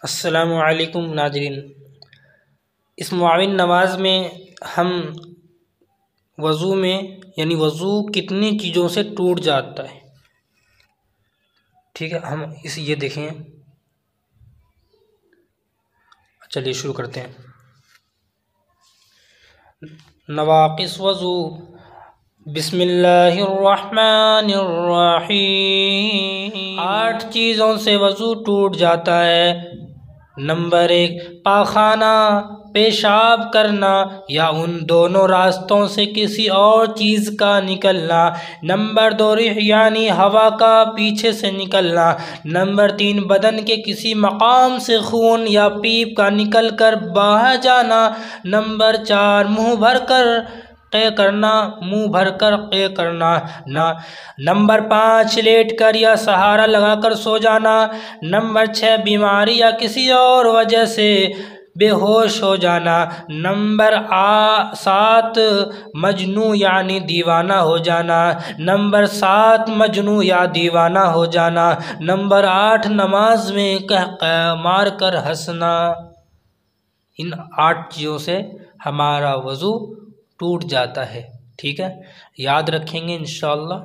अस्सलामु अलैकुम नाज़रीन। इस मुआविन नमाज में हम वज़ू में यानी वज़ू कितनी चीज़ों से टूट जाता है, ठीक है। हम ये देखें, चलिए शुरू करते हैं। नवाक़िस वज़ू, बिस्मिल्लाहिर्रहमानिर्रहीम। 8 चीज़ों से वज़ू टूट जाता है। नंबर 1, पाखाना, पेशाब करना या उन दोनों रास्तों से किसी और चीज़ का निकलना। नंबर 2, रिह यानी हवा का पीछे से निकलना। नंबर 3, बदन के किसी मकाम से खून या पीप का निकल कर बाहर जाना। नंबर 4, मुँह भर कर करना, नंबर 5, लेट कर या सहारा लगाकर सो जाना। नंबर 6, बीमारी या किसी और वजह से बेहोश हो जाना। नंबर 7, मजनू यानी दीवाना हो जाना। नंबर 7, मजनू या दीवाना हो जाना। नंबर 8, नमाज में कह मार कर हंसना। इन 8 चीज़ों से हमारा वज़ू टूट जाता है, ठीक है। याद रखेंगे इंशाअल्लाह।